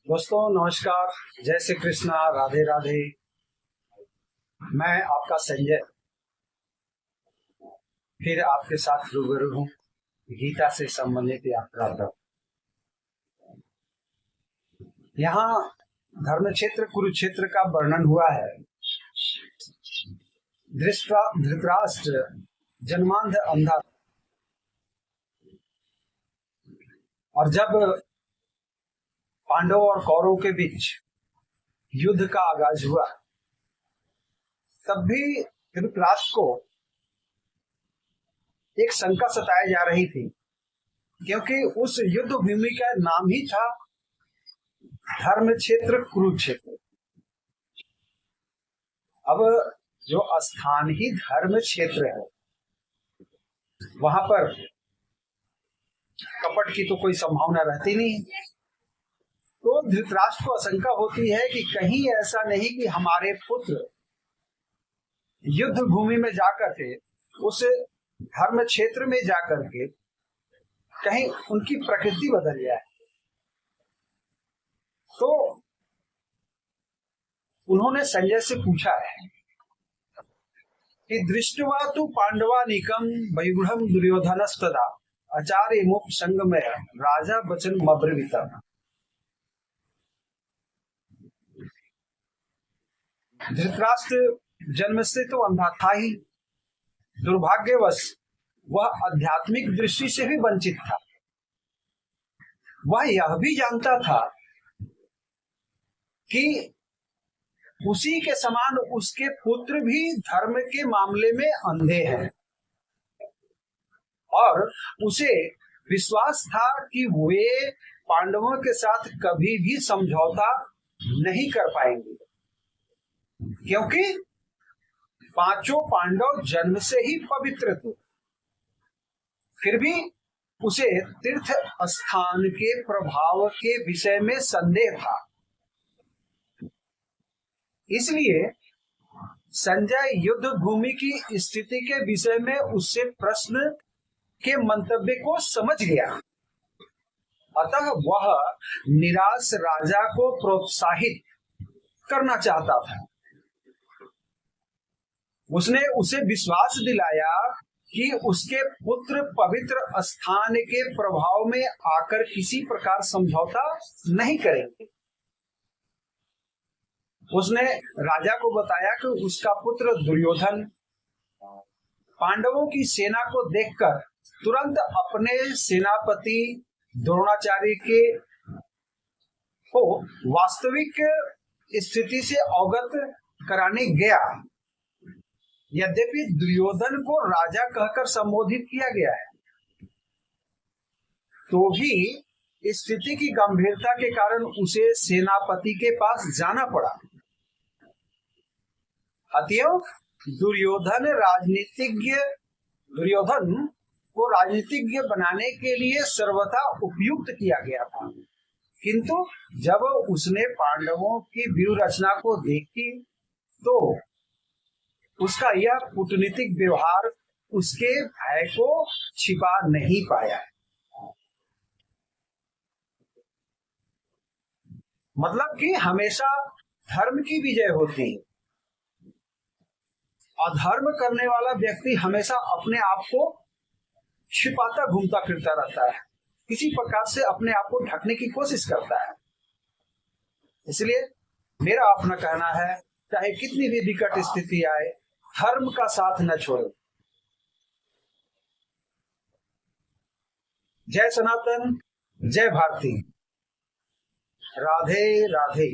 दोस्तों नमस्कार। जय श्री कृष्णा, राधे राधे। मैं आपका संजय फिर आपके साथ रूबरू हूँ गीता से संबंधित यात्रा पर। यहाँ धर्म क्षेत्र कुरुक्षेत्र का वर्णन हुआ है। धृतराष्ट्र जन्मांध अंधा, और जब पांडवों और कौरवों के बीच युद्ध का आगाज हुआ तब भी धृतराष्ट्र को एक शंका सताई जा रही थी, क्योंकि उस युद्ध भूमि का नाम ही था धर्म क्षेत्र कुरुक्षेत्र। अब जो स्थान ही धर्म क्षेत्र है वहां पर कपट की तो कोई संभावना रहती नहीं। तो धृतराष्ट्र को आशंका होती है कि कहीं ऐसा नहीं कि हमारे पुत्र युद्ध भूमि में जाकर के उस धर्म क्षेत्र में जाकर के कहीं उनकी प्रकृति बदल जाए। तो उन्होंने संजय से पूछा है कि दृष्टवा तु पांडवानीकम वैगुढ़ दुर्योधनस्तदा आचार्य मुख संगमय राजा वचन मब्रवीता। धृतराष्ट्र जन्म से तो अंधा था ही, दुर्भाग्यवश वह आध्यात्मिक दृष्टि से भी वंचित था। वह यह भी जानता था कि उसी के समान उसके पुत्र भी धर्म के मामले में अंधे हैं, और उसे विश्वास था कि वे पांडवों के साथ कभी भी समझौता नहीं कर पाएंगे, क्योंकि पांचों पांडव जन्म से ही पवित्र थे। फिर भी उसे तीर्थ स्थान के प्रभाव के विषय में संदेह था। इसलिए संजय युद्ध भूमि की स्थिति के विषय में उससे प्रश्न के मंतव्य को समझ गया। अतः वह निराश राजा को प्रोत्साहित करना चाहता था। उसने उसे विश्वास दिलाया कि उसके पुत्र पवित्र स्थान के प्रभाव में आकर किसी प्रकार समझौता नहीं करेंगे। उसने राजा को बताया कि उसका पुत्र दुर्योधन पांडवों की सेना को देखकर तुरंत अपने सेनापति द्रोणाचार्य के को वास्तविक स्थिति से अवगत कराने गया। यद्यपि दुर्योधन को राजा कहकर संबोधित किया गया है, तो भी स्थिति की गंभीरता के कारण उसे सेनापति के पास जाना पड़ा। अतएव दुर्योधन को राजनीतिज्ञ बनाने के लिए सर्वथा उपयुक्त किया गया था, किंतु जब उसने पांडवों की व्यूह रचना को देखी तो उसका यह कूटनीतिक व्यवहार उसके भय को छिपा नहीं पाया। मतलब कि हमेशा धर्म की विजय होती है। अधर्म करने वाला व्यक्ति हमेशा अपने आप को छिपाता घूमता फिरता रहता है, किसी प्रकार से अपने आप को ढकने की कोशिश करता है। इसलिए मेरा अपना कहना है, चाहे कितनी भी विकट स्थिति आए, धर्म का साथ न छोड़ो। जय सनातन, जय भारती, राधे राधे।